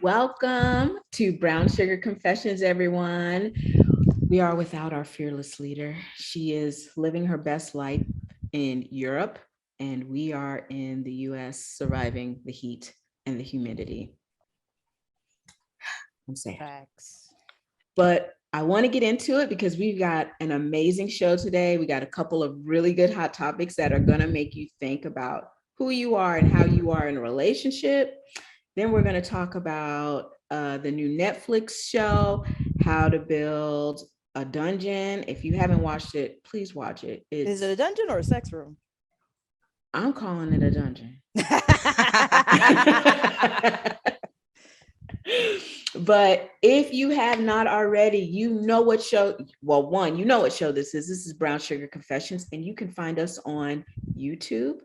Welcome to Brown Sugar Confessions, everyone. We are without our fearless leader. She is living her best life in Europe, and we are in the US surviving the heat and the humidity. I'm sad. Facts. But I want to get into it because we've got an amazing show today. We got a couple of really good hot topics that are going to make you think about who you are and how you are in a relationship. Then we're going to talk about the new Netflix show, How to Build a Dungeon. If you haven't watched it, please watch it. Is it a dungeon or a sex room? I'm calling it a dungeon. But if you have not already, you know what show, well, one, you know what show this is. This is Brown Sugar Confessions, and you can find us on YouTube,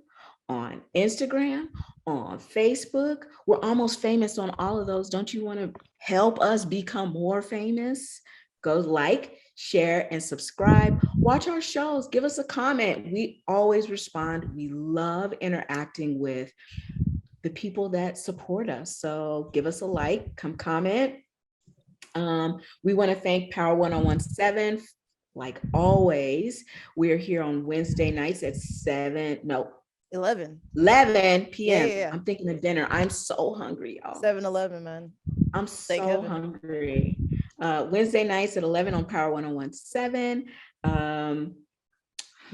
on Instagram, on Facebook. We're almost famous on all of those. Don't you want to help us become more famous? Go like, share, and subscribe. Watch our shows. Give us a comment. We always respond. We love interacting with the people that support us. So give us a like, come comment. We want to thank Power 1017. Like always, we're here on Wednesday nights at 11 p.m. Yeah. I'm thinking of dinner. I'm so hungry, y'all. 7-Eleven, man. I'm so hungry. Wednesday nights at 11 on Power 1017.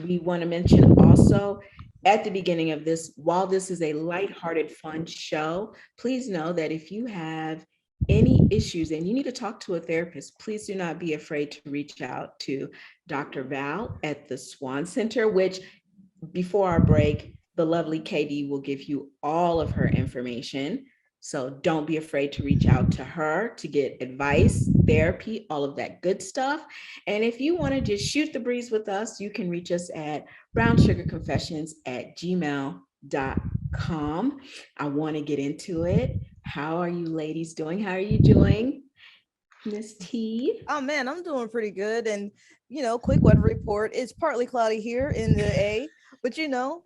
We want to mention also at the beginning of this, while this is a lighthearted, fun show, please know that if you have any issues and you need to talk to a therapist, please do not be afraid to reach out to Dr. Val at the Swan Center, which before our break, the lovely KD will give you all of her information. So don't be afraid to reach out to her to get advice, therapy, all of that good stuff. And if you want to just shoot the breeze with us, you can reach us at brownsugarconfessions@gmail.com. I want to get into it. How are you ladies doing? How are you doing, Miss T? Oh man, I'm doing pretty good. And quick weather report. It's partly cloudy here in the A, but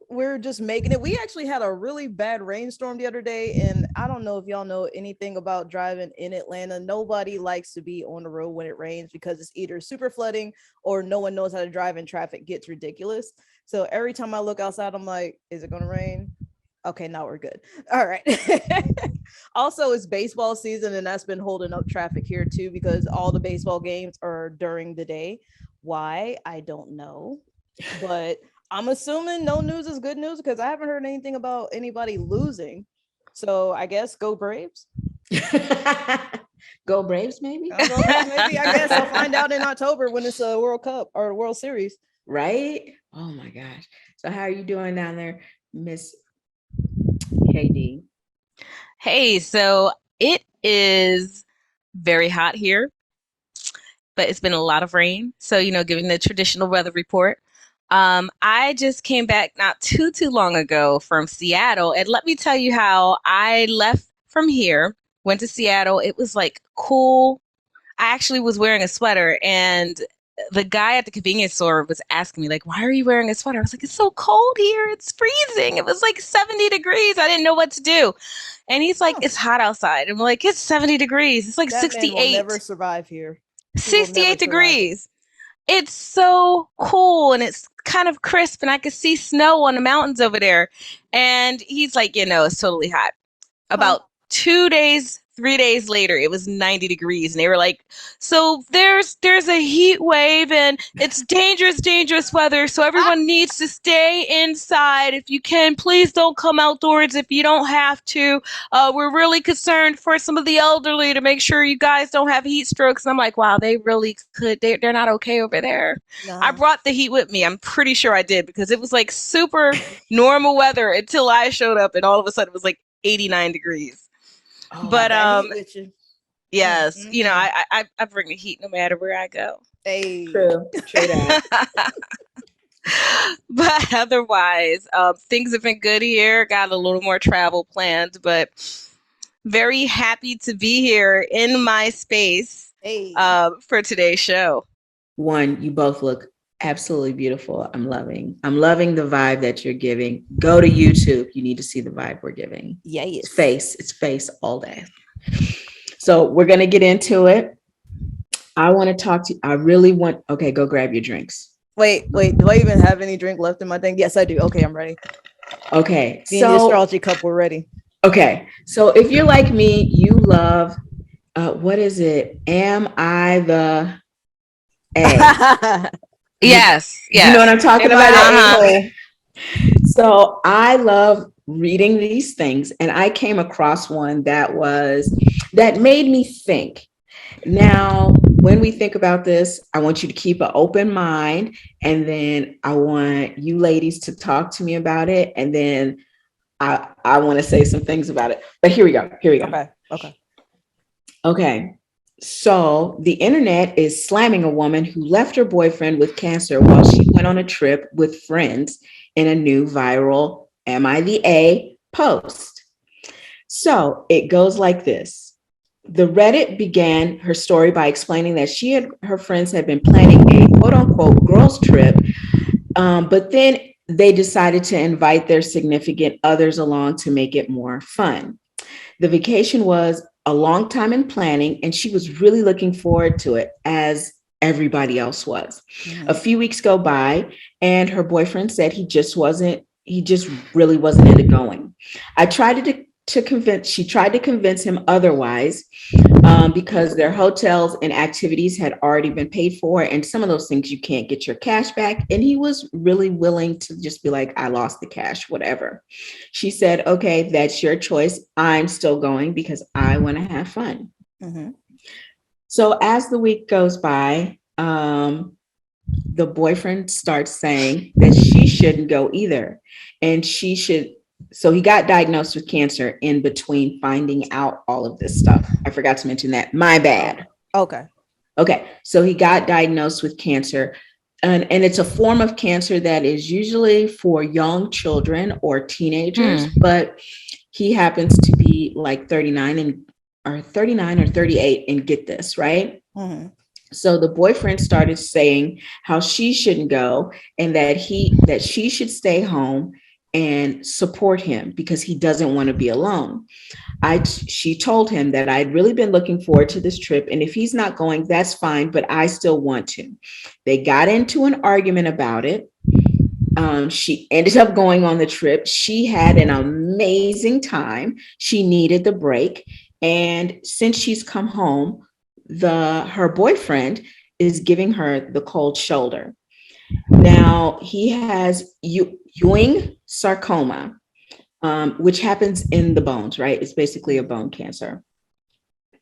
we're just making it. We actually had a really bad rainstorm the other day, and I don't know if y'all know anything about driving in Atlanta. Nobody likes to be on the road when it rains because it's either super flooding or no one knows how to drive and traffic gets ridiculous. So every time I look outside, I'm like, is it gonna rain? Okay, now we're good. All right. Also, it's baseball season, and that's been holding up traffic here too because all the baseball games are during the day. Why? I don't know. But I'm assuming no news is good news because I haven't heard anything about anybody losing. So I guess go Braves. Go Braves, maybe? Go Braves, maybe. I guess I'll find out in October when it's a World Cup or World Series. Right? Oh my gosh. So how are you doing down there, Miss KD? Hey, so it is very hot here, but it's been a lot of rain. So, giving the traditional weather report. I just came back not too long ago from Seattle, and let me tell you how I left from here, went to Seattle. It was like cool. I actually was wearing a sweater, and the guy at the convenience store was asking me, like, why are you wearing a sweater? I was like, it's so cold here. It's freezing. It was like 70 degrees. I didn't know what to do. And he's like, it's hot outside. I'm like, it's 70 degrees. It's like that 68. Man will never survive here. 68 degrees. It's so cool and it's kind of crisp and I could see snow on the mountains over there. And he's like, it's totally hot. About 2 days, 3 days later, it was 90 degrees. And they were like, so there's a heat wave and it's dangerous weather. So everyone needs to stay inside. If you can, please don't come outdoors if you don't have to. We're really concerned for some of the elderly to make sure you guys don't have heat strokes. And I'm like, wow, they really could. They're not okay over there. No. I brought the heat with me. I'm pretty sure I did because it was like super normal weather until I showed up and all of a sudden it was like 89 degrees. Oh, but yes, I bring the heat no matter where I go. Hey, true that. But otherwise, things have been good here. Got a little more travel planned, but very happy to be here in my space for today's show. One, you both look absolutely beautiful. I'm loving the vibe that you're giving. Go to YouTube. You need to see the vibe we're giving. Yeah, it's face all day. So we're going to get into it. I want to talk to you. I really want, okay, go grab your drinks. Wait. Do I even have any drink left in my thing? Yes, I do. Okay, I'm ready. Okay. Me and the So, astrology cup, we're ready. okay. So if you're like me, you love, what is it? Am I the A? Yes. You know what Yes. I'm talking Am I the about? a-hole? So I love reading these things, and I came across one that made me think. Now, when we think about this, I want you to keep an open mind, and then I want you ladies to talk to me about it, and then I want to say some things about it. But here we go. Okay. Okay. So the internet is slamming a woman who left her boyfriend with cancer while she went on a trip with friends in a new viral Am I the A post. So it goes like this. The Reddit began her story by explaining that her friends had been planning a quote unquote girls trip, but then they decided to invite their significant others along to make it more fun. The vacation was a long time in planning, and she was really looking forward to it, as everybody else was. Mhm. A few weeks go by, and her boyfriend said he just really wasn't into going. I tried she tried to convince him otherwise, because their hotels and activities had already been paid for. And some of those things you can't get your cash back. And he was really willing to just be like, I lost the cash, whatever. She said, okay, that's your choice. I'm still going because I want to have fun. Mm-hmm. So as the week goes by, the boyfriend starts saying that she shouldn't go either. And she should. So he got diagnosed with cancer in between finding out all of this stuff. I forgot to mention that. My bad. Okay. Okay. So he got diagnosed with cancer. And it's a form of cancer that is usually for young children or teenagers, but he happens to be like 39 or 38 and get this, right? Mm-hmm. So the boyfriend started saying how she shouldn't go and that she should stay home and support him because he doesn't want to be alone. She told him that I'd really been looking forward to this trip, and if he's not going, that's fine, but I still want to. They got into an argument about it. She ended up going on the trip. She had an amazing time. She needed the break, and since she's come home, her boyfriend is giving her the cold shoulder. Now he has Ewing sarcoma, which happens in the bones, right? It's basically a bone cancer.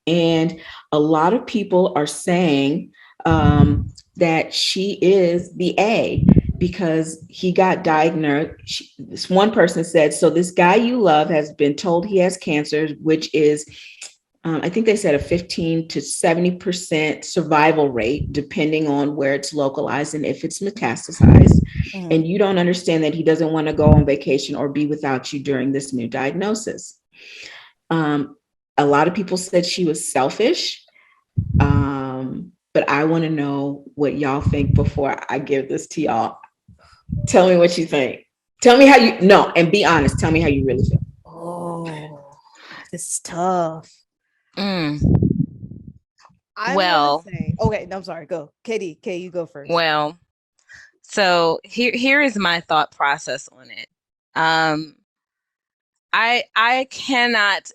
And a lot of people are saying that she is the A because he got diagnosed. This one person said, so this guy you love has been told he has cancer, which is I think they said a 15 to 70% survival rate, depending on where it's localized and if it's metastasized. Mm-hmm. And you don't understand that he doesn't want to go on vacation or be without you during this new diagnosis. A lot of people said she was selfish. But I want to know what y'all think before I give this to y'all. Tell me what you think. Tell me how and be honest. Tell me how you really feel. Oh, this is tough. Well, okay, no, I'm sorry. Go, Katie. You go first. Well, so here is my thought process on it. I cannot,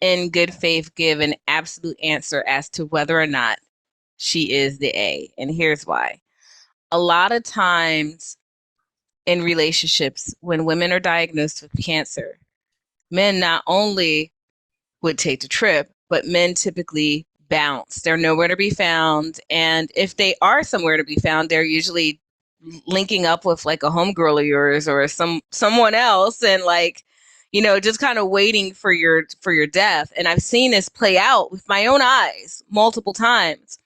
in good faith, give an absolute answer as to whether or not she is the A, and here's why. A lot of times in relationships, when women are diagnosed with cancer, men not only would take the trip, but men typically bounce. They're nowhere to be found. And if they are somewhere to be found, they're usually linking up with like a homegirl of yours or someone else and like, just kind of waiting for your death. And I've seen this play out with my own eyes multiple times.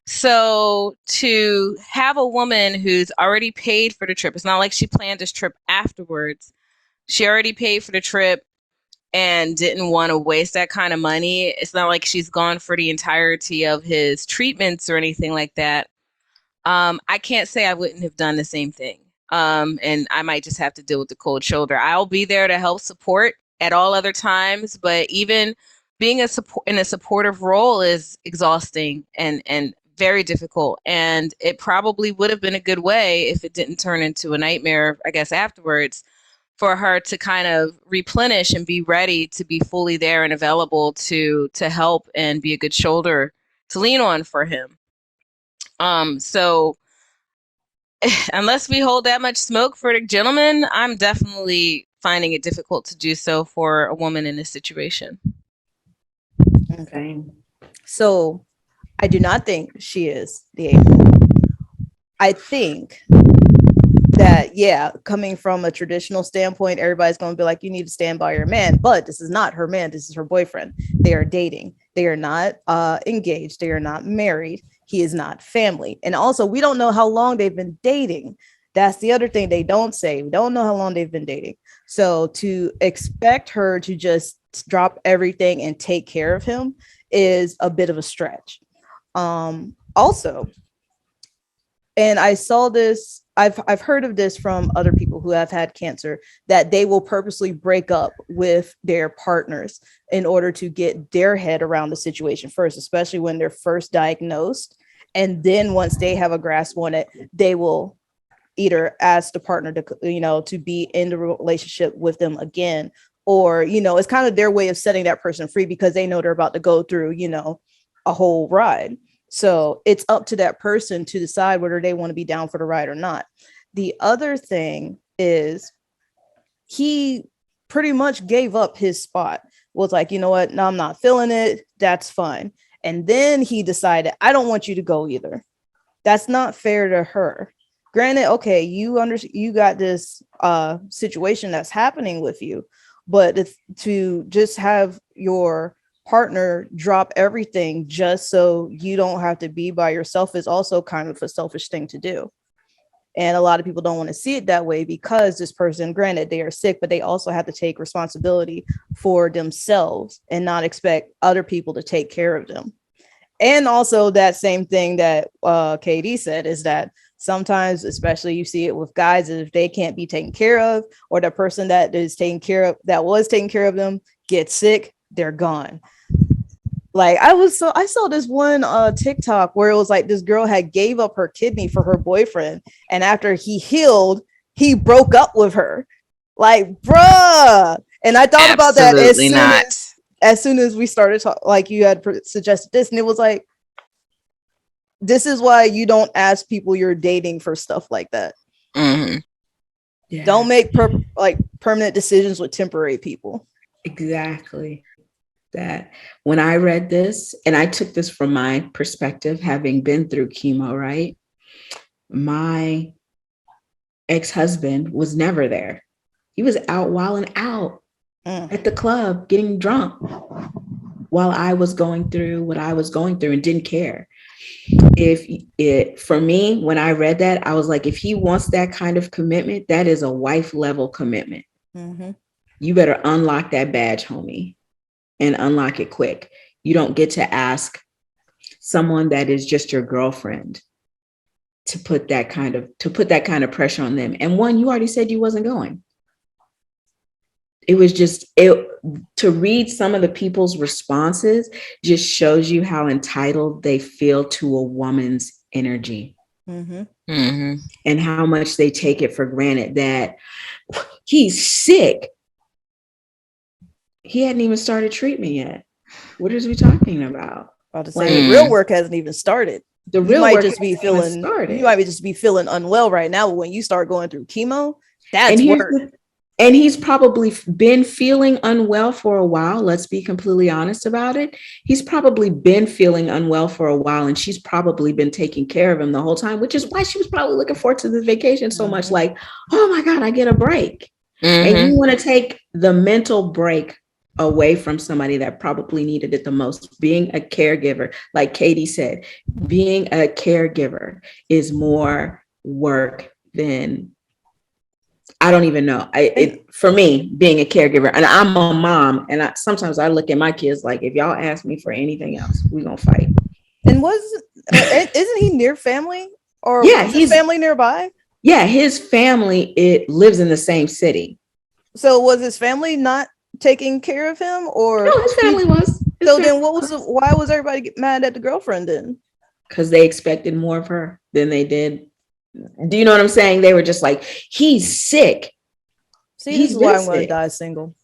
So to have a woman who's already paid for the trip, it's not like she planned this trip afterwards. She already paid for the trip and didn't want to waste that kind of money. It's not like she's gone for the entirety of his treatments or anything like that. I can't say I wouldn't have done the same thing. And I might just have to deal with the cold shoulder. I'll be there to help support at all other times, but even being in a supportive role is exhausting and very difficult. And it probably would have been a good way, if it didn't turn into a nightmare, I guess, afterwards, for her to kind of replenish and be ready to be fully there and available to help and be a good shoulder to lean on for him. So unless we hold that much smoke for the gentleman, I'm definitely finding it difficult to do so for a woman in this situation. Okay. So I do not think she is the ape. I think that, yeah, coming from a traditional standpoint, everybody's going to be like, you need to stand by your man. But this is not her man. This is her boyfriend. They are dating. They are not engaged. They are not married. He is not family. And also, we don't know how long they've been dating. That's the other thing they don't say. We don't know how long they've been dating. So to expect her to just drop everything and take care of him is a bit of a stretch. Also, and I saw this, I've heard of this from other people who have had cancer, that they will purposely break up with their partners in order to get their head around the situation first, especially when they're first diagnosed. And then once they have a grasp on it, they will either ask the partner to, to be in the relationship with them again, or, it's kind of their way of setting that person free because they know they're about to go through, a whole ride. So it's up to that person to decide whether they want to be down for the ride or not. The other thing is he pretty much gave up his spot, was like, you know what? No, I'm not feeling it. That's fine. And then he decided, I don't want you to go either. That's not fair to her. Granted, okay, you got this situation that's happening with you, but to just have your partner drop everything just so you don't have to be by yourself is also kind of a selfish thing to do. And a lot of people don't want to see it that way because this person, granted, they are sick, but they also have to take responsibility for themselves and not expect other people to take care of them. And also that same thing that KD said is that sometimes, especially you see it with guys, if they can't be taken care of, or the person that was taking care of them gets sick, they're gone. Like I saw this one TikTok where it was like this girl had gave up her kidney for her boyfriend, and after he healed, he broke up with her. Like, bruh. And I thought about that as soon as we started talking, like you had suggested this, and it was like, this is why you don't ask people you're dating for stuff like that. Mm-hmm. Yeah. Don't make permanent decisions with temporary people. Exactly. That when I read this, and I took this from my perspective, having been through chemo, right? My ex-husband was never there. He was out wilding out at the club, getting drunk while I was going through what I was going through and didn't care. For me, when I read that, I was like, if he wants that kind of commitment, that is a wife level commitment. Mm-hmm. You better unlock that badge, homie. And unlock it quick. You don't get to ask someone that is just your girlfriend to put that kind of pressure on them. And one, you already said you wasn't going. It was just to read some of the people's responses just shows you how entitled they feel to a woman's energy. Mm-hmm. Mm-hmm. And how much they take it for granted that he's sick. He hadn't even started treatment yet. What is we talking about? About to say the real work hasn't even started. The real might work just be feeling. Started. You might just be feeling unwell right now. But when you start going through chemo, that's work. And he's probably been feeling unwell for a while. Let's be completely honest about it. He's probably been feeling unwell for a while, and she's probably been taking care of him the whole time, which is why she was probably looking forward to this vacation so much. Like, oh my God, I get a break. Mm-hmm. And you want to take the mental break away from somebody that probably needed it the most. Being a caregiver, like Katie said, being a caregiver is more work than, I don't even know. For me, being a caregiver, and I'm a mom, and sometimes I look at my kids like, if y'all ask me for anything else, we're gonna fight. And isn't he near family? Or his family nearby? Yeah, his family lives in the same city. So was his family not taking care of him, or no? His family was. So then why was everybody mad at the girlfriend then? Because they expected more of her than they did. Do you know what I'm saying? They were just like, he's sick. See, this is why I'm going to die single.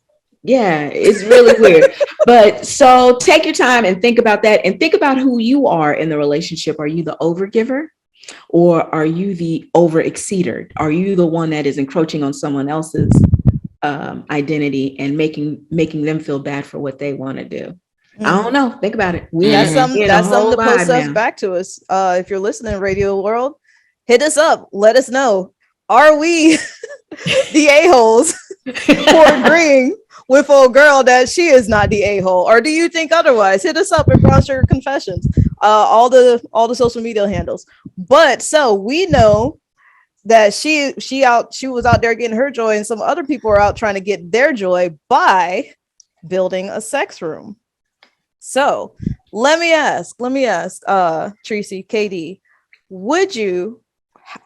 Yeah, it's really weird. But so take your time and think about that, and think about who you are in the relationship. Are you the overgiver, or are you the overexceeder? Are you the one that is encroaching on someone else's identity and making them feel bad for what they want to do? I don't know. Think about it. That's something to post us back to us. If you're listening, Radio World, hit us up. Let us know. Are we the a-holes for agreeing with old girl that she is not the a-hole, or do you think otherwise? Hit us up at Brown Sugar Confessions. All the social media handles. But so we know that she was out there getting her joy, and some other people are out trying to get their joy by building a sex room. So let me ask, Tracy, KD, would you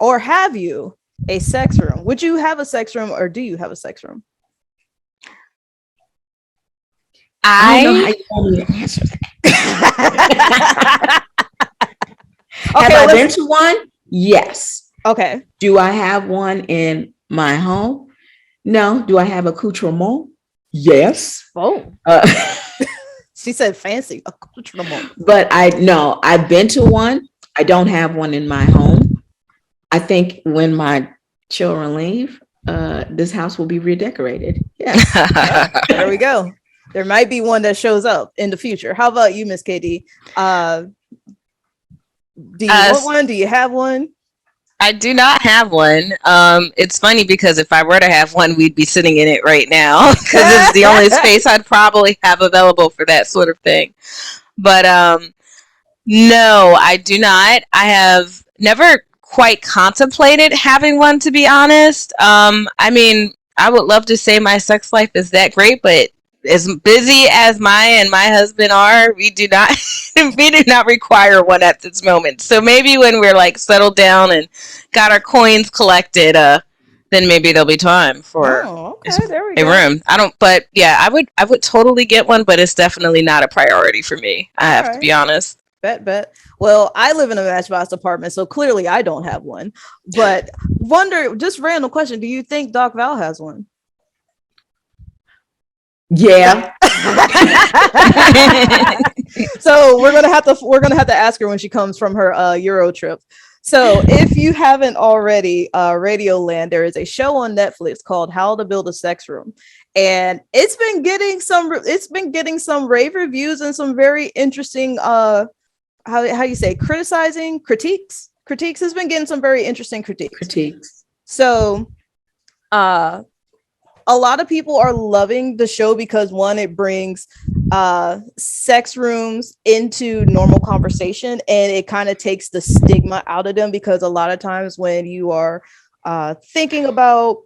or have you a sex room? Would you have a sex room, or do you have a sex room? I don't know how you want me to answer that. Okay, have I been to one? Yes. Okay. Do I have one in my home? No. Do I have accoutrement? Yes. Oh. She said fancy accoutrement. But I've been to one. I don't have one in my home. I think when my children leave, this house will be redecorated. Yeah. There we go. There might be one that shows up in the future. How about you, Miss KD? Do you want one? Do you have one? I do not have one. It's funny because if I were to have one, we'd be sitting in it right now because it's the only space I'd probably have available for that sort of thing. But no, I do not. I have never quite contemplated having one, to be honest. I mean, I would love to say my sex life is that great, but as busy as my husband are, we do not require one at this moment. So maybe when we're like settled down and got our coins collected, then maybe there'll be time for a room. But yeah, I would totally get one, but it's definitely not a priority for me. I have to be honest. Bet. Well, I live in a Matchbox apartment, so clearly I don't have one. But just random question: do you think Doc Val has one? Yeah. So we're gonna have to ask her when she comes from her Euro trip. So if you haven't already, Radio Land, there is a show on Netflix called How to Build a Sex Room, and it's been getting some rave reviews and some very interesting how you say critiques has been getting some very interesting critiques. So a lot of people are loving the show because, one, it brings sex rooms into normal conversation, and it kind of takes the stigma out of them, because a lot of times when you are thinking about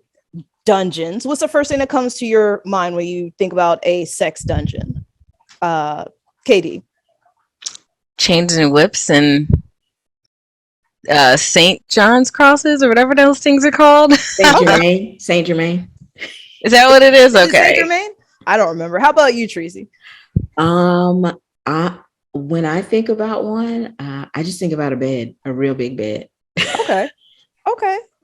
dungeons, what's the first thing that comes to your mind when you think about a sex dungeon? KD. Chains and whips and St. John's crosses, or whatever those things are called. Saint Germain. Is that what it is? Okay. Saint Germain? I don't remember. How about you, Tracy? When I think about one, I just think about a bed, a real big bed. Okay.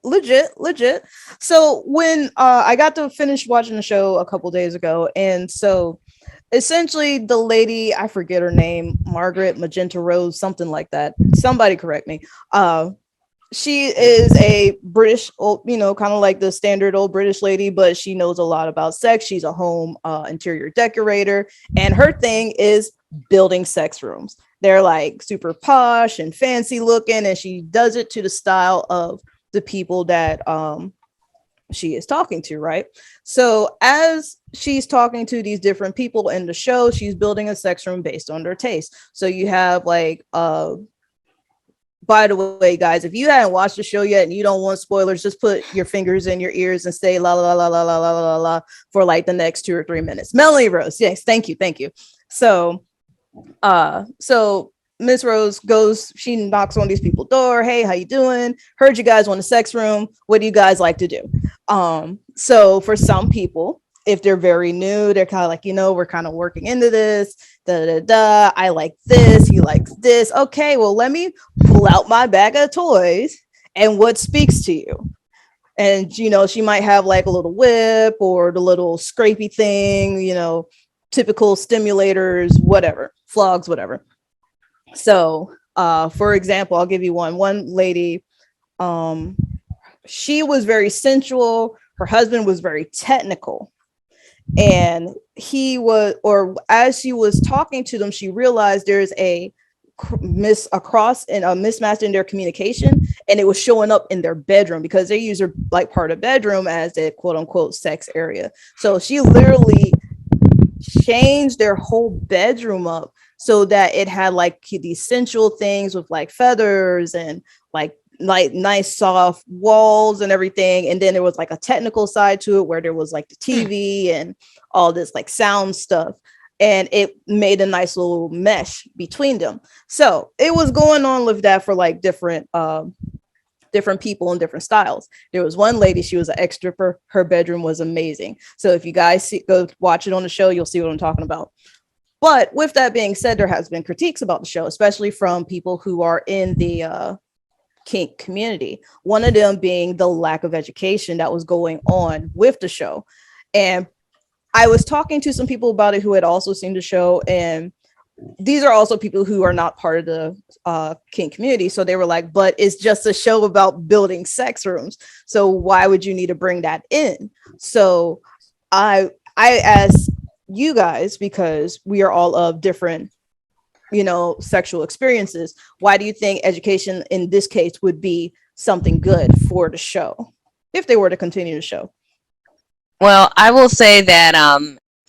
Legit. So when I got to finish watching the show a couple days ago, and so essentially the lady, I forget her name, Margaret Magenta Rose, something like that. Somebody correct me. She is a British, kind of like the standard old British lady, but she knows a lot about sex. She's a home interior decorator, and her thing is building sex rooms. They're like super posh and fancy looking, and she does it to the style of the people that she is talking to, right? So as she's talking to these different people in the show, she's building a sex room based on their taste. So you have like by the way, guys, if you haven't watched the show yet and you don't want spoilers, just put your fingers in your ears and say la la la la la la la la for like the next 2 or 3 minutes. Melanie Rose, yes, thank you. So Miss Rose goes, she knocks on these people's door. Hey, how you doing? Heard you guys want a sex room. What do you guys like to do? So for some people, if they're very new, they're kind of like, we're kind of working into this. I like this. He likes this. Okay, well, let me pull out my bag of toys and what speaks to you. And, she might have like a little whip or the little scrapey thing, typical stimulators, whatever, flogs, whatever. So, for example, I'll give you one lady, she was very sensual. Her husband was very technical. And as she was talking to them, she realized there's a mismatch in their communication, and it was showing up in their bedroom because they use their like part of bedroom as a quote unquote sex area. So she literally changed their whole bedroom up so that it had like these sensual things with like feathers and like nice soft walls and everything. And then there was like a technical side to it where there was like the TV and all this like sound stuff. And it made a nice little mesh between them. So it was going on with that for like different people and different styles. There was one lady, she was an ex-stripper. Her bedroom was amazing. So if you guys go watch it on the show, you'll see what I'm talking about. But with that being said, there has been critiques about the show, especially from people who are in the kink community. One of them being the lack of education that was going on with the show. And I was talking to some people about it who had also seen the show, and these are also people who are not part of the kink community. So they were like, but it's just a show about building sex rooms. So why would you need to bring that in? So I asked you guys, because we are all of different, sexual experiences, why do you think education in this case would be something good for the show if they were to continue the show? Well, I will say that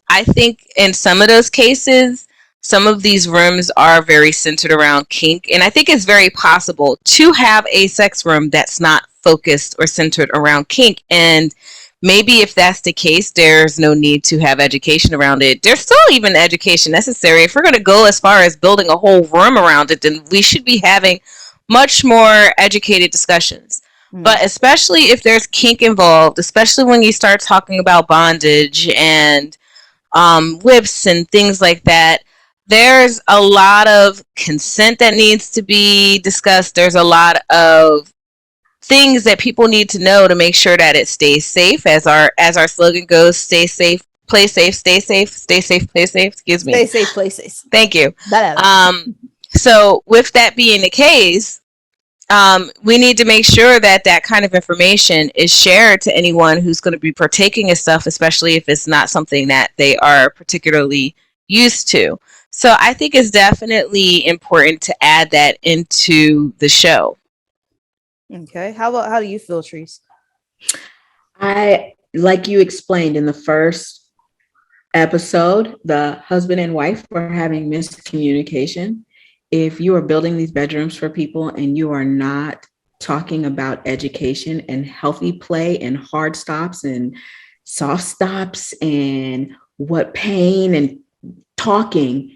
I think in some of those cases, some of these rooms are very centered around kink. And I think it's very possible to have a sex room that's not focused or centered around kink. And maybe if that's the case, there's no need to have education around it. There's still even education necessary. If we're going to go as far as building a whole room around it, then we should be having much more educated discussions. But especially if there's kink involved, especially when you start talking about bondage and whips and things like that, there's a lot of consent that needs to be discussed. There's a lot of things that people need to know to make sure that it stays safe. As our slogan goes, stay safe, play safe, stay safe, stay safe, play safe. Excuse me. Stay safe, play safe. Thank you. So with that being the case, we need to make sure that that kind of information is shared to anyone who's going to be partaking of stuff, especially if it's not something that they are particularly used to. So I think it's definitely important to add that into the show. Okay. How do you feel, Treese? I, like you explained in the first episode, the husband and wife were having miscommunication. If you are building these bedrooms for people and you are not talking about education and healthy play and hard stops and soft stops and what pain and talking,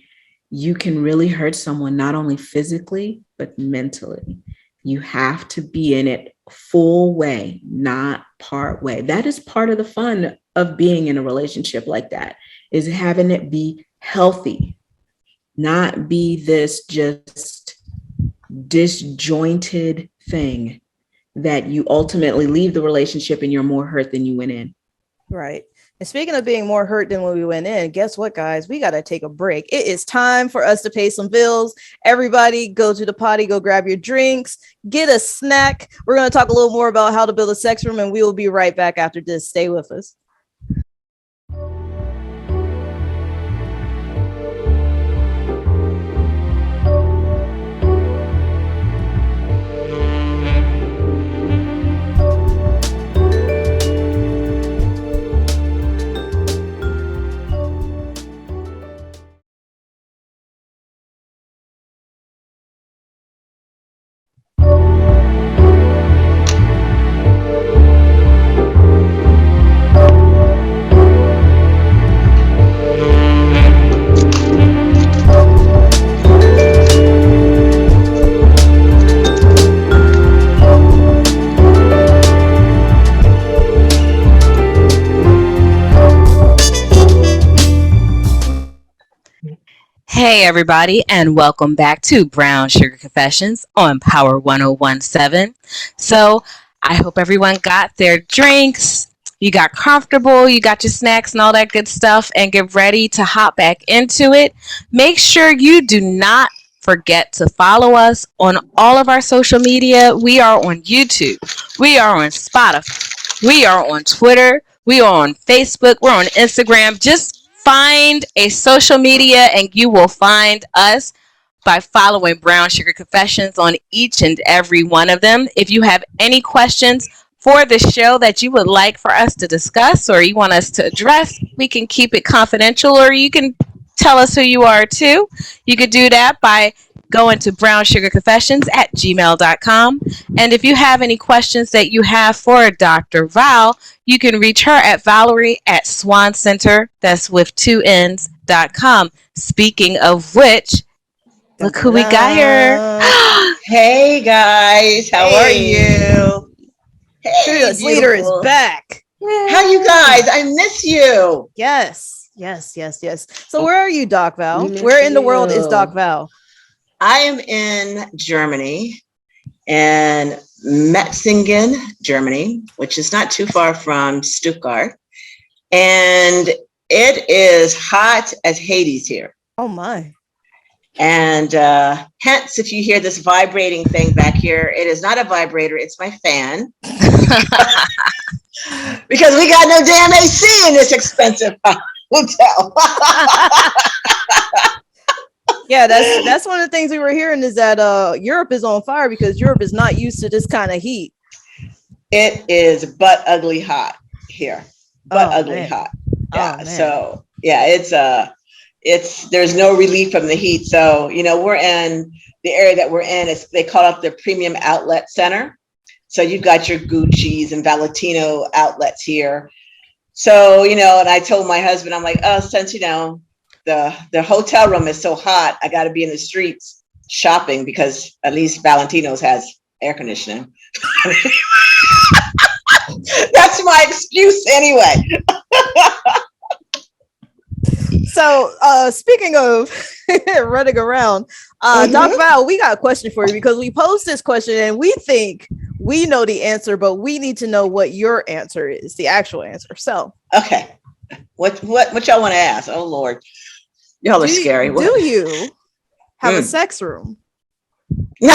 you can really hurt someone, not only physically, but mentally. You have to be in it full way, not part way. That is part of the fun of being in a relationship like that, is having it be healthy, not be this just disjointed thing that you ultimately leave the relationship and you're more hurt than you went in. Right. And speaking of being more hurt than when we went in, guess what, guys? We got to take a break. It is time for us to pay some bills. Everybody go to the potty, go grab your drinks, get a snack. We're going to talk a little more about how to build a sex room, and we will be right back after this. Stay with us. Hey, everybody, and welcome back to Brown Sugar Confessions on Power 1017. So, I hope everyone got their drinks, you got comfortable, you got your snacks and all that good stuff, and get ready to hop back into it. Make sure you do not forget to follow us on all of our social media. We are on YouTube, we are on Spotify, we are on Twitter, we are on Facebook, we're on Instagram. Just find a social media and you will find us by following Brown Sugar Confessions on each and every one of them. If you have any questions for the show that you would like for us to discuss or you want us to address, we can keep it confidential, or you can tell us who you are too. You could do that by going to brownsugarconfessions@gmail.com. And if you have any questions that you have for Dr. Val, you can reach her at Valerie@SwanCenter, that's with 2Ns.com. Speaking of which, look who we got here. Hey guys, how are Hey. you? Hey, Fearless Leader is beautiful. back. How you guys? I miss you. Yes. So where are you, Doc Val? We miss Where in the world is you. Doc Val? I am in Germany, in Metzingen, Germany, which is not too far from Stuttgart. And it is hot as Hades here. Oh my. And hence, if you hear this vibrating thing back here, it is not a vibrator, it's my fan. Because we got no damn AC in this expensive hotel. Yeah, that's one of the things we were hearing is that Europe is on fire because Europe is not used to this kind of heat. It is butt ugly hot here. Ugly hot. Yeah. man. So yeah, it's there's no relief from the heat. So, we're in the area that we're in. They call it the premium outlet center. So you've got your Gucci's and Valentino outlets here. So, and I told my husband, I'm like, oh, since, the hotel room is so hot, I got to be in the streets shopping because at least Valentino's has air conditioning. That's my excuse anyway. So speaking of running around, Doc Val, we got a question for you because we posed this question and we think we know the answer, but we need to know what your answer is, the actual answer. So Okay. What y'all want to ask? Oh Lord. Y'all are scary. Do you have a sex room? Do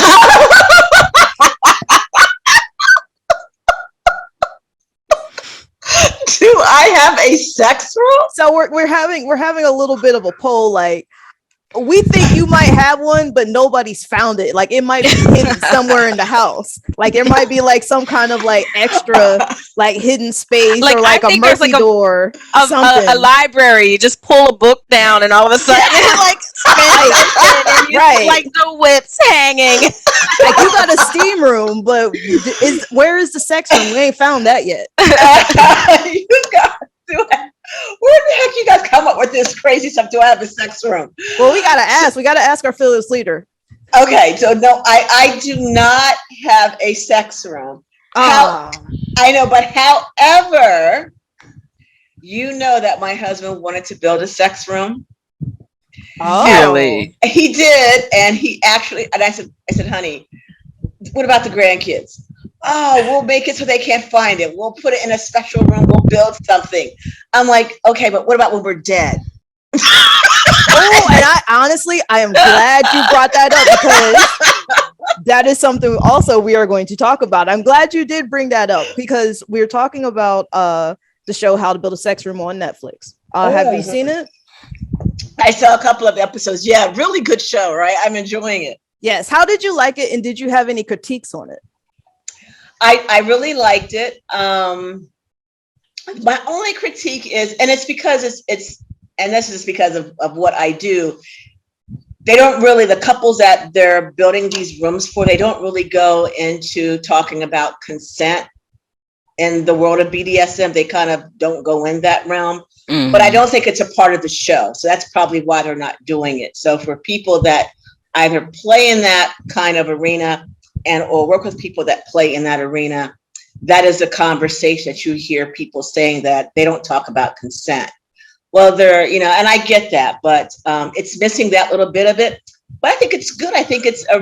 I have a sex room? So we're having a little bit of a poll. Like, we think you might have one, but nobody's found it. Like, it might be hidden somewhere in the house. Like, it might be like some kind of like extra like hidden space, Like, or like I a think there's, Murphy like, door. A library. You just pull a book down and all of a sudden it like spins open and you see, like the whips hanging. Like, you got a steam room, but where is the sex room? We ain't found that yet. You guys do it. Where the heck you guys come up with this crazy stuff? Do I have a sex room? Well, we gotta ask. We gotta ask our fearless leader. Okay, so no, I do not have a sex room. I know, but however, that my husband wanted to build a sex room. Really? He did, and he actually, and I said, honey, what about the grandkids? Oh, we'll make it so they can't find it. We'll put it in a special room. We'll build something. I'm like, okay, but what about when we're dead? And I am glad you brought that up because that is something also we are going to talk about. I'm glad you did bring that up because we're talking about the show How to Build a Sex Room on Netflix. Have you seen it? I saw a couple of episodes. Yeah, really good show, right? I'm enjoying it. Yes. How did you like it? And did you have any critiques on it? I really liked it. My only critique is, and it's because it's and this is because of what I do. They don't really, the couples that they're building these rooms for, they don't really go into talking about consent in the world of BDSM. They kind of don't go in that realm, but I don't think it's a part of the show. So that's probably why they're not doing it. So for people that either play in that kind of arena or work with people that play in that arena, that is a conversation that you hear people saying that they don't talk about consent. well, they're, and I get that, but it's missing that little bit of it. But I think it's good. I think it's a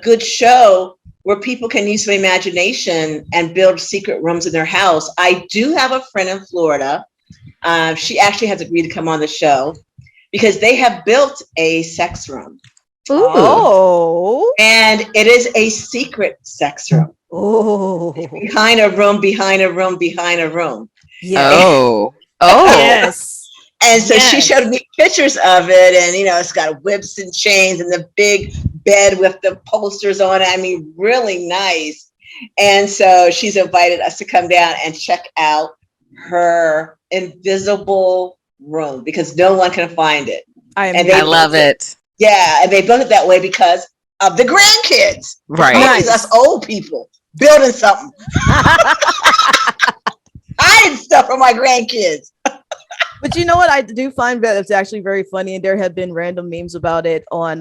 good show where people can use some imagination and build secret rooms in their house. I do have a friend in Florida. She actually has agreed to come on the show because they have built a sex room. Ooh. Oh. And it is a secret sex room. Oh. Behind a room, behind a room, behind a room. Yeah. Oh. Yes. And so she Yes. showed me pictures of it, and it's got whips and chains and the big bed with the posters on it. I mean, really nice. And so she's invited us to come down and check out her invisible room because no one can find it. I love it. Yeah, and they built it that way because of the grandkids. Right. Nice. Us old people building something. Hiding stuff from my grandkids. But you know what? I do find that it's actually very funny, and there have been random memes about it on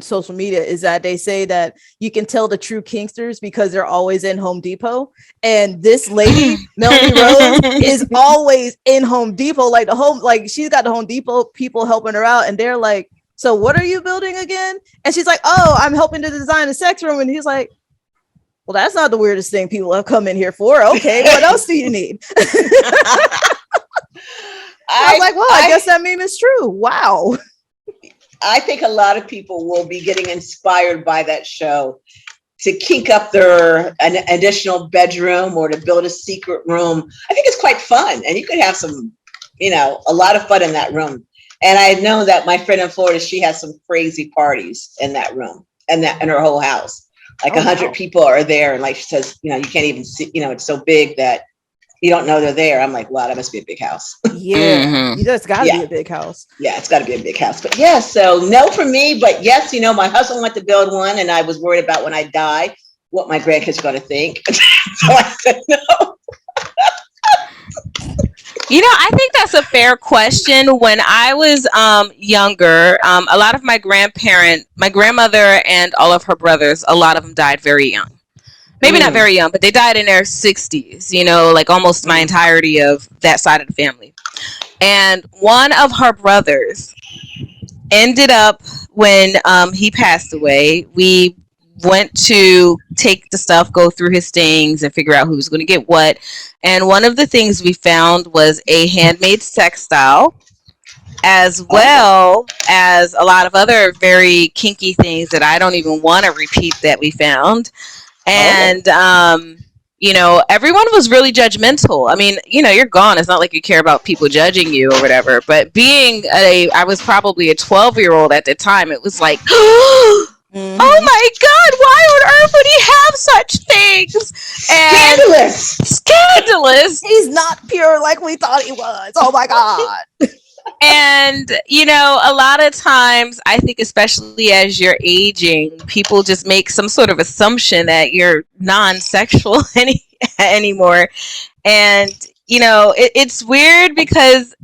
social media, is that they say that you can tell the true kinksters because they're always in Home Depot. And this lady, Melanie Rose, is always in Home Depot. Like she's got the Home Depot people helping her out, and they're like, so what are you building again? And she's like, oh, I'm helping to design a sex room. And he's like, well, that's not the weirdest thing people have come in here for. Okay, what else do you need? I was like, well, I guess that meme is true. Wow. I think a lot of people will be getting inspired by that show to kink up an additional bedroom or to build a secret room. I think it's quite fun, and you could have some, a lot of fun in that room. And I know that my friend in Florida, she has some crazy parties in that room and in her whole house. Like 100 people are there, and like she says, you can't even see. It's so big that you don't know they're there. I'm like, wow, that must be a big house. Yeah, that's got to be a big house. Yeah, it's got to be a big house. But yeah, so no for me. But yes, my husband wanted to build one, and I was worried about when I die what my grandkids are going to think. So I said no. I think that's a fair question. When I was younger, a lot of my grandmother and all of her brothers, a lot of them died very young. Maybe not very young, but they died in their 60s, like almost my entirety of that side of the family. And one of her brothers ended up, when he passed away, we went to take the stuff, go through his things, and figure out who was going to get what. And one of the things we found was a handmade textile, as well as a lot of other very kinky things that I don't even want to repeat that we found. And, everyone was really judgmental. I mean, you're gone. It's not like you care about people judging you or whatever. But I was probably a 12-year-old at the time. It was like, oh my God, why on earth would he have such things? Scandalous. He's not pure like we thought he was. Oh my God. And, a lot of times, I think especially as you're aging, people just make some sort of assumption that you're non-sexual anymore. And, it's weird because,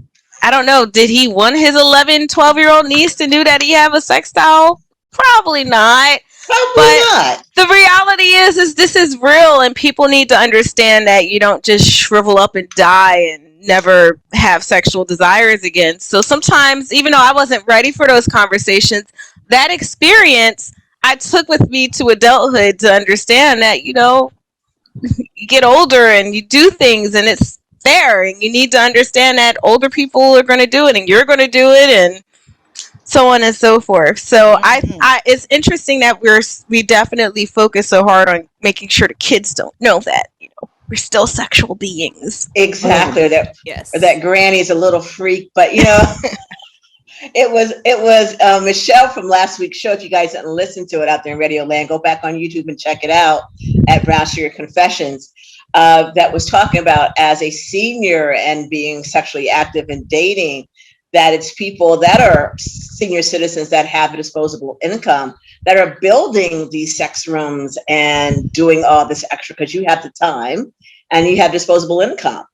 I don't know, did he want his 11, 12-year-old niece to know that he have a sex doll? Probably not. But the reality is this is real, and people need to understand that you don't just shrivel up and die and never have sexual desires again. So sometimes, even though I wasn't ready for those conversations, that experience I took with me to adulthood to understand that, you get older and you do things and it's there, and you need to understand that older people are going to do it and you're going to do it, and so on and so forth. So I it's interesting that we definitely focus so hard on making sure the kids don't know that, we're still sexual beings. Exactly. Yes. That granny's a little freak, but it was Michelle from last week's show. If you guys didn't listen to it out there in Radio Land, go back on YouTube and check it out at Brown Sugar Confessions. That was talking about, as a senior and being sexually active and dating, that it's people that are senior citizens that have a disposable income that are building these sex rooms and doing all this extra because you have the time and you have disposable income.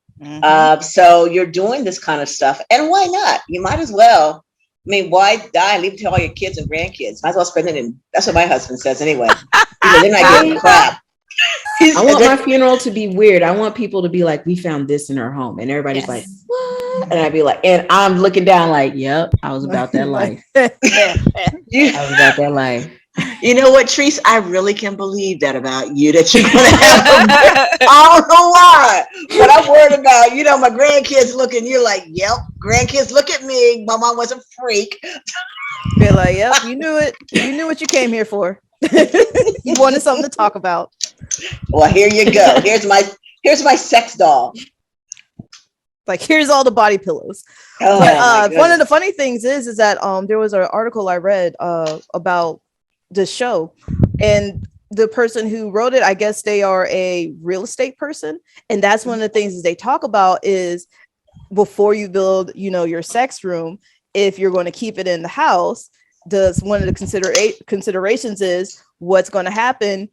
So you're doing this kind of stuff. And why not? You might as well. I mean, why die and leave it to all your kids and grandkids? Might as well spend it in. That's what my husband says anyway. They're not getting crap. I want my funeral to be weird. I want people to be like, we found this in our home. And everybody's like, what? And I'd be like, and I'm looking down like, yep, I was about that life. You, I was about that life. you know what, Treese? I really can believe that about you, that you're going to have I don't know why, but I'm worried about, my grandkids looking, you're like, yep, grandkids look at me. My mom was a freak. Be like, yep, you knew it. You knew what you came here for. You wanted something to talk about. Well, here you go. Here's my sex doll. Like, here's all the body pillows. Oh, But one of the funny things is that there was an article I read about the show, and the person who wrote it, I guess they are a real estate person, and that's one of the things they talk about is before you build, your sex room, if you're going to keep it in the house, one of the considerations is what's going to happen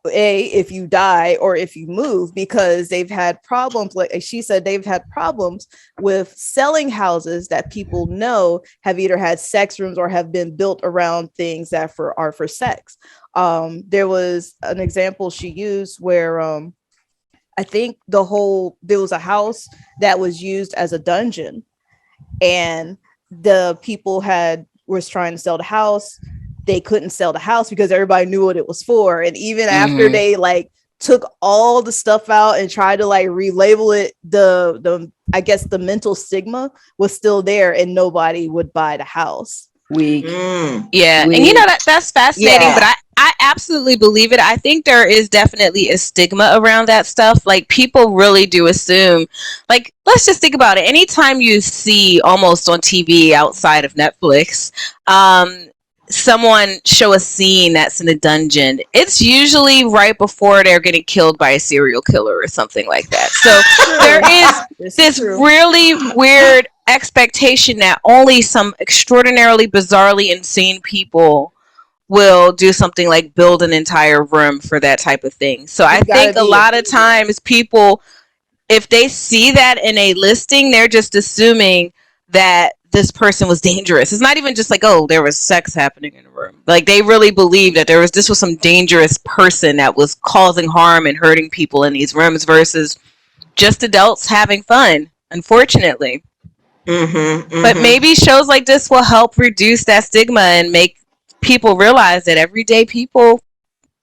if you die or if you move, because they've had problems, like she said, they've had problems with selling houses that people know have either had sex rooms or have been built around things that are for sex. There was an example she used where I think there was a house that was used as a dungeon, and the people was trying to sell the house. They couldn't sell the house because everybody knew what it was for. And even after they took all the stuff out and tried to relabel it, the I guess the mental stigma was still there and nobody would buy the house. Weak. Yeah. Weak. And that's fascinating, but I absolutely believe it. I think there is definitely a stigma around that stuff. Like, people really do assume, like, let's just think about it. Anytime you see, almost on TV outside of Netflix, someone show a scene that's in a dungeon, it's usually right before they're getting killed by a serial killer or something like that. So there is this really weird expectation that only some extraordinarily, bizarrely insane people will do something like build an entire room for that type of thing. So I think a lot of times people, if they see that in a listing, they're just assuming that this person was dangerous. It's not even just like, oh, there was sex happening in the room. Like, they really believe that this was some dangerous person that was causing harm and hurting people in these rooms versus just adults having fun, unfortunately. But maybe shows like this will help reduce that stigma and make people realize that everyday people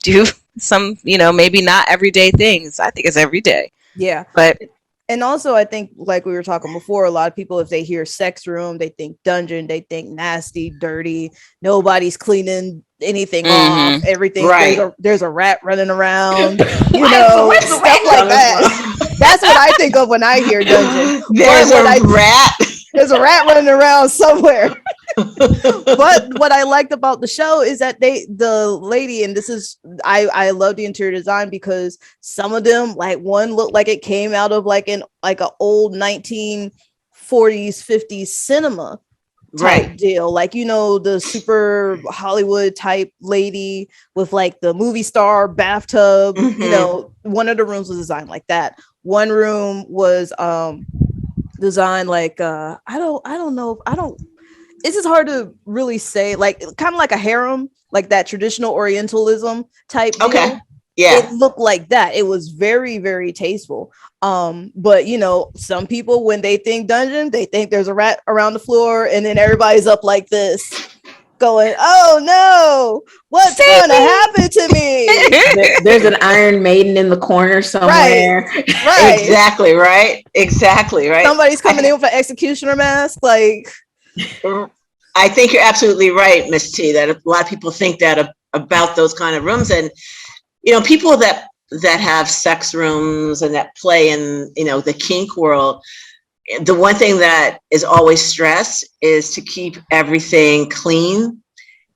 do some, maybe not everyday things. I think it's every day. Yeah. But and also, I think, like we were talking before, a lot of people, if they hear sex room, they think dungeon, they think nasty, dirty, nobody's cleaning anything off, everything. Right. There's a rat running around, stuff like that. That's what I think of when I hear dungeon. There's a rat. There's a rat running around somewhere. But what I liked about the show is that the lady, and this is, I love the interior design because some of them, like one looked like it came out of an old 1940s, 50s cinema type deal, the super Hollywood type lady with the movie star bathtub. One of the rooms was designed like that. One room was designed this is hard to really say, kind of like a harem, like that traditional Orientalism type deal. Okay. Yeah. It looked like that. It was very, very tasteful. But some people, when they think dungeon, they think there's a rat around the floor, and then everybody's up like this, going, "Oh no, what's going to happen to me?" There's an Iron Maiden in the corner somewhere. Right. Exactly right. Somebody's coming in with an executioner mask, I think you're absolutely right, Miss T, that a lot of people think that about those kind of rooms. And, people that have sex rooms and that play in, the kink world, the one thing that is always stressed is to keep everything clean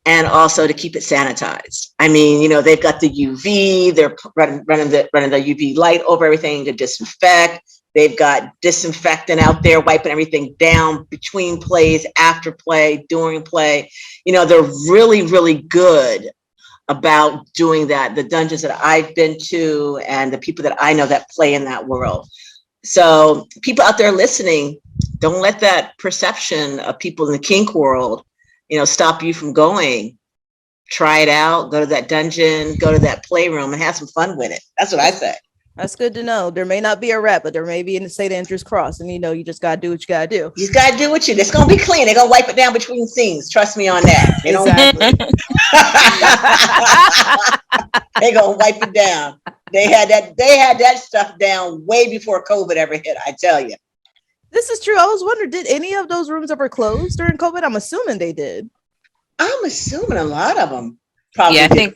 and also to keep it sanitized. I mean, they've got the UV, they're running the UV light over everything to disinfect. They've got disinfectant out there, wiping everything down between plays, after play, during play. They're really, really good about doing that. The dungeons that I've been to and the people that I know that play in that world. So people out there listening, don't let that perception of people in the kink world, stop you from going. Try it out, go to that dungeon, go to that playroom and have some fun with it. That's what I say. That's good to know. There may not be a rat, but there may be in the state interest cross, and you just gotta do what you gotta do. You just gotta do what you. It's gonna be clean. They're gonna wipe it down between scenes. Trust me on that. They don't. Exactly. They're gonna wipe it down. They had that stuff down way before COVID ever hit. I tell you. This is true. I was wondering, did any of those rooms ever close during COVID? I'm assuming they did. I'm assuming a lot of them probably. Yeah, did.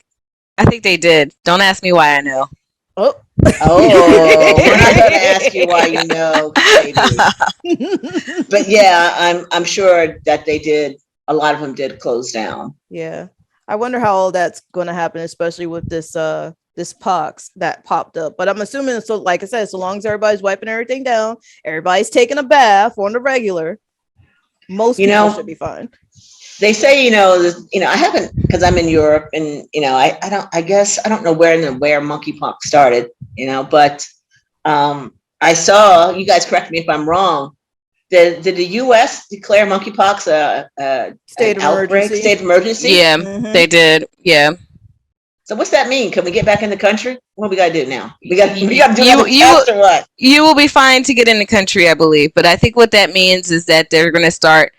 I think they did. Don't ask me why I know. Oh, we're not gonna ask you why you know, baby. But yeah, I'm sure that they did. A lot of them did close down. yeah. I wonder how all that's going to happen, especially with this pox that popped up. But I'm assuming, so like I said, so long as everybody's wiping everything down, everybody's taking a bath on the regular, most people should be fine. They say, I haven't, because I'm in Europe, and I guess I don't know where monkeypox started, but I saw, you guys correct me if I'm wrong. Did the U.S. declare monkeypox a state of emergency? Yeah, they did. Yeah. So what's that mean? Can we get back in the country? What we gotta do now? We got to do another test or what? You will be fine to get in the country, I believe. But I think what that means is that they're going to start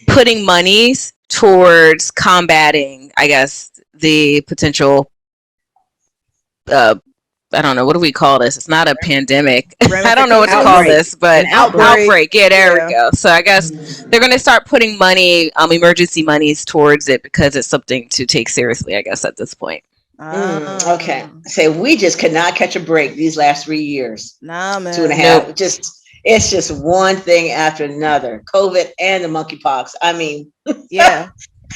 putting monies towards combating, I guess, the potential. I don't know. What do we call this? It's not a pandemic. I don't know what to call this, but outbreak. Yeah, there we go. So I guess they're going to start putting money, emergency monies towards it because it's something to take seriously, I guess, at this point. Okay. Say we just could not catch a break these last 3 years. Nah, man. 2.5. Nope. It's just one thing after another. COVID and the monkeypox. I mean, yeah.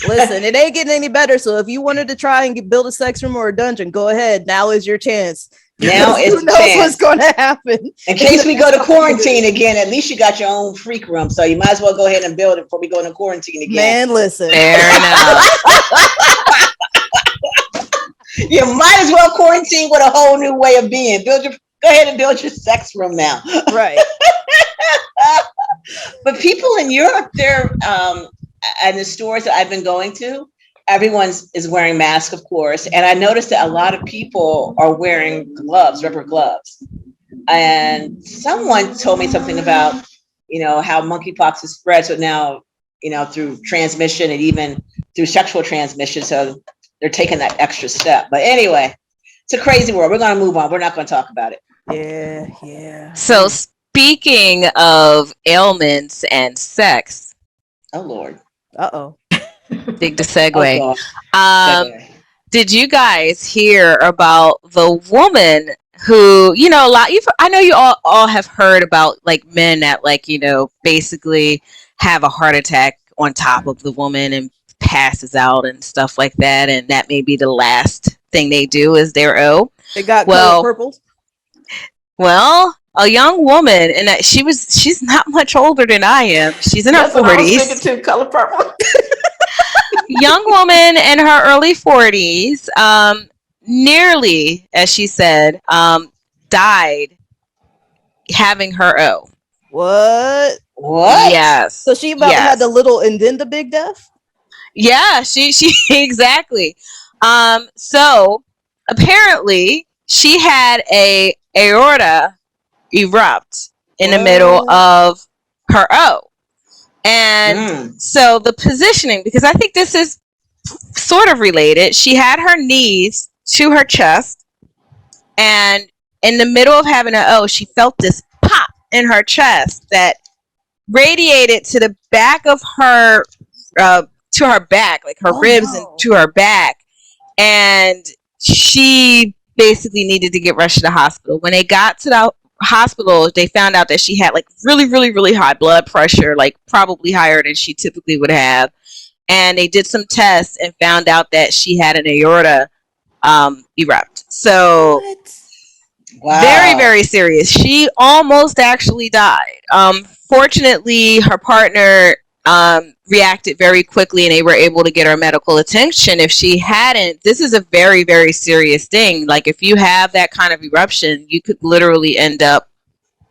Listen, it ain't getting any better. So if you wanted to try and build a sex room or a dungeon, go ahead. Now is your chance. Now is who knows what's going to happen. In case we go to quarantine again, at least you got your own freak room. So you might as well go ahead and build it before we go into quarantine again. Man, listen. Fair enough. You might as well quarantine with a whole new way of being. Go ahead and build your sex room now. Right. But people in Europe, they're and the stores that I've been going to, everyone is wearing masks, of course. And I noticed that a lot of people are wearing gloves, rubber gloves. And someone told me something about, how monkeypox is spread. So now, through transmission and even through sexual transmission. So they're taking that extra step. But anyway, it's a crazy world. We're going to move on. We're not going to talk about it. Yeah. So speaking of ailments and sex. Oh, Lord. Uh-oh. Big segue. Segue. Did you guys hear about the woman who, a lot, I know you all have heard about like men that basically have a heart attack on top of the woman and passes out and stuff like that. And that may be the last thing they do is their O. They got color purples. Well, a young woman, and that she's not much older than I am. She's in her 40s. I was thinking too, color purple. Young woman in her early 40s, nearly, as she said, died having her O. What? Yes. So she about had the little and then the big death? Yeah, she exactly. So apparently she had a aorta erupt in the middle of her O. And so the positioning, because I think this is sort of related, she had her knees to her chest, and in the middle of having an O, she felt this pop in her chest that radiated to the back of her, to her back, like her ribs and to her back. And she basically needed to get rushed to the hospital. When they got to the hospital, they found out that she had like really, really, really high blood pressure, like probably higher than she typically would have. And they did some tests and found out that she had an aorta erupt. So very, very serious. She almost actually died. Fortunately, her partner reacted very quickly and they were able to get her medical attention. If she hadn't, this is a very, very serious thing. Like if you have that kind of eruption, you could literally end up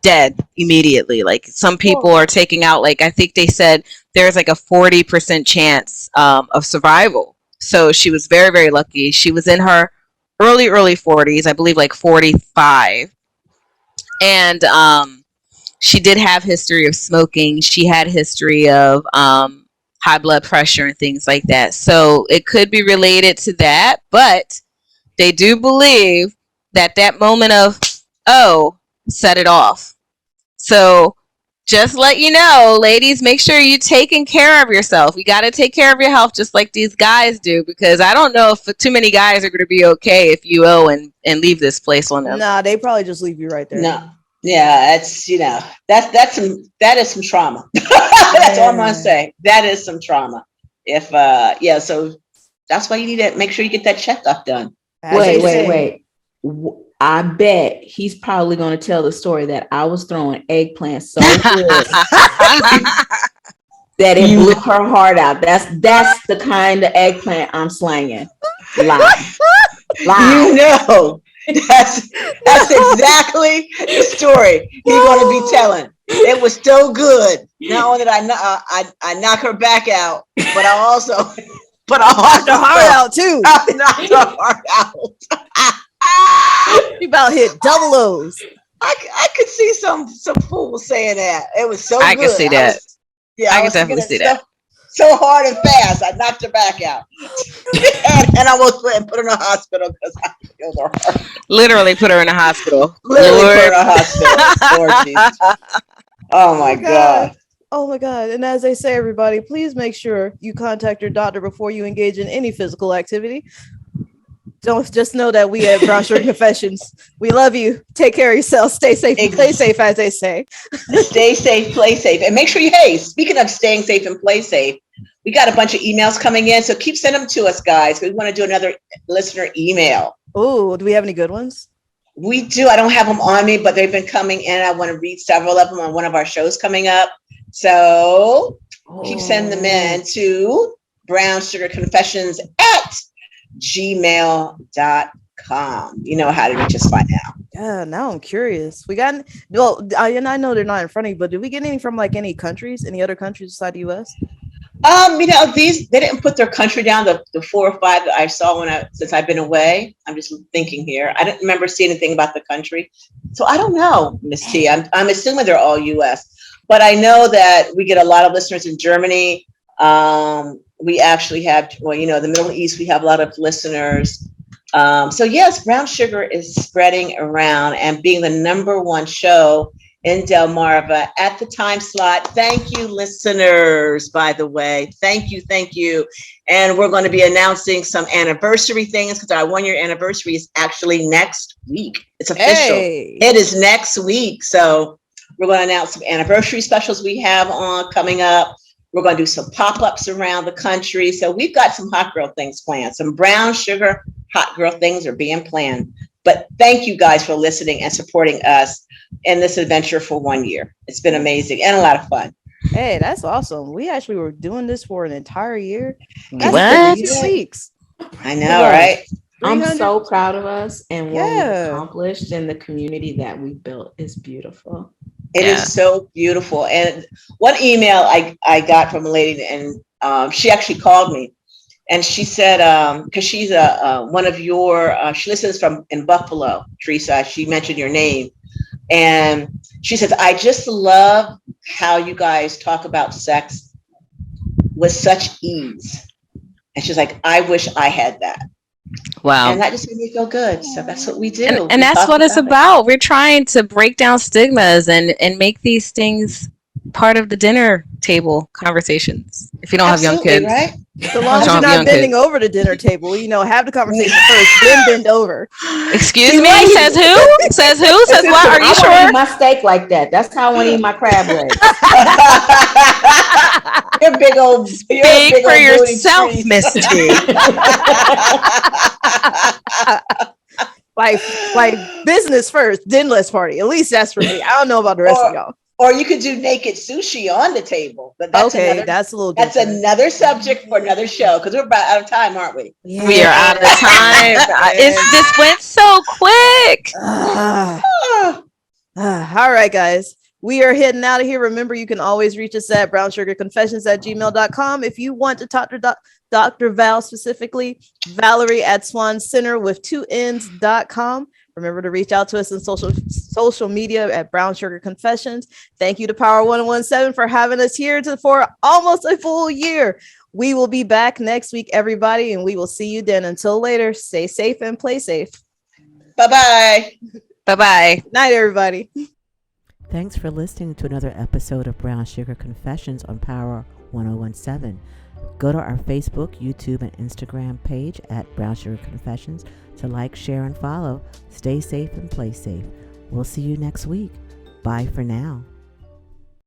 dead immediately. Like some people are taking out, like I think they said there's like a 40% chance of survival. So she was very, very lucky. She was in her early 40s, I believe like 45. And she did have history of smoking. She had history of high blood pressure and things like that. So it could be related to that, but they do believe that that moment of, oh, set it off. So just let you know, ladies, make sure you're taking care of yourself. You got to take care of your health just like these guys do, because I don't know if too many guys are going to be okay if you owe and leave this place on them. Nah, they probably just leave you right there. No. Yeah, that's that is some trauma. That's all I'm gonna say. That is some trauma. If so that's why you need to make sure you get that checkup done. Wait. I bet he's probably going to tell the story that I was throwing eggplant so good that it blew her heart out. That's the kind of eggplant I'm slanging. Live. You know, that's exactly the story you're going to be telling. It was so good. Not only did I knock her back out, but I also knocked her heart out too. I knocked her heart out. You about hit double O's. I could see some fools saying that. It was so good. I can see that. I can definitely see that. So hard and fast, I knocked her back out, and I almost went and put her in a hospital because I killed her heart. Literally put her in a hospital. Literally put her in a hospital. Lord Jesus. Oh my God. Oh my God. And as they say, everybody, please make sure you contact your doctor before you engage in any physical activity. Don't just know that we at Brown Sugar Confessions, we love you. Take care of yourself. Stay safe and play safe, as they say. Stay safe, play safe. And make sure speaking of staying safe and play safe, we got a bunch of emails coming in. So keep sending them to us, guys. We want to do another listener email. Oh, do we have any good ones? We do. I don't have them on me, but they've been coming in. I want to read several of them on one of our shows coming up. So keep sending them in to brownsugarconfessions@gmail.com. You know how to reach us by now. Yeah, now I'm curious. We got, well, I know they're not in front of you, but did we get any from like any other countries beside the US? They didn't put their country down, the 4 or 5 that I saw since I've been away. I'm just thinking here. I didn't remember seeing anything about the country. So I don't know, Miss T. I'm assuming they're all US. But I know that we get a lot of listeners in Germany. We actually have, the Middle East, we have a lot of listeners. So yes, Brown Sugar is spreading around and being the #1 show in Delmarva at the time slot. Thank you, listeners, by the way. Thank you. And we're going to be announcing some anniversary things because our 1-year anniversary is actually next week. It's official. Hey. It is next week. So we're going to announce some anniversary specials we have on coming up. We're going to do some pop-ups around the country. So we've got some hot girl things planned. Some Brown Sugar hot girl things are being planned. But thank you guys for listening and supporting us in this adventure for 1 year. It's been amazing and a lot of fun. Hey, that's awesome. We actually were doing this for an entire year. That's What? 52 weeks. I know, right? I'm so proud of us and what we've Yeah. accomplished, and the community that we built is beautiful. It is so beautiful. And one email I got from a lady, and she actually called me, and she said, because she's one of your, she listens in Buffalo, Teresa. She mentioned your name, and she says, I just love how you guys talk about sex with such ease. And she's like, I wish I had that. Wow. And that just made me feel good. So that's what we do. And that's what it's about. We're trying to break down stigmas and make these things part of the dinner table conversations. If you don't have young kids, right? So long as you're not bending over the dinner table, have the conversation first, then bend over. Excuse me? Says who? Says who? Says what? Are you I sure? want to eat my steak like that. That's how I want to eat my crab legs. You're big old. Speak for yourself, Miss T. like business first, then let's party. At least that's for me. I don't know about the rest of y'all. Or you could do naked sushi on the table. But that's that's a little different. That's another subject for another show because we're about out of time, aren't we? Yeah. We are out of time. This went so quick. All right, guys. We are heading out of here. Remember, you can always reach us at brownsugarconfessions@gmail.com. If you want to talk to Dr. Val specifically, Valerie at Swan Center with 2 N's.com. Remember to reach out to us on social media at Brown Sugar Confessions. Thank you to Power 1017 for having us here for almost a full year. We will be back next week, everybody, and we will see you then. Until later, stay safe and play safe. Bye-bye. Bye-bye. Night, everybody. Thanks for listening to another episode of Brown Sugar Confessions on Power 1017. Go to our Facebook, YouTube, and Instagram page at Brown Sugar Confessions to like, share, and follow. Stay safe and play safe. We'll see you next week. Bye for now.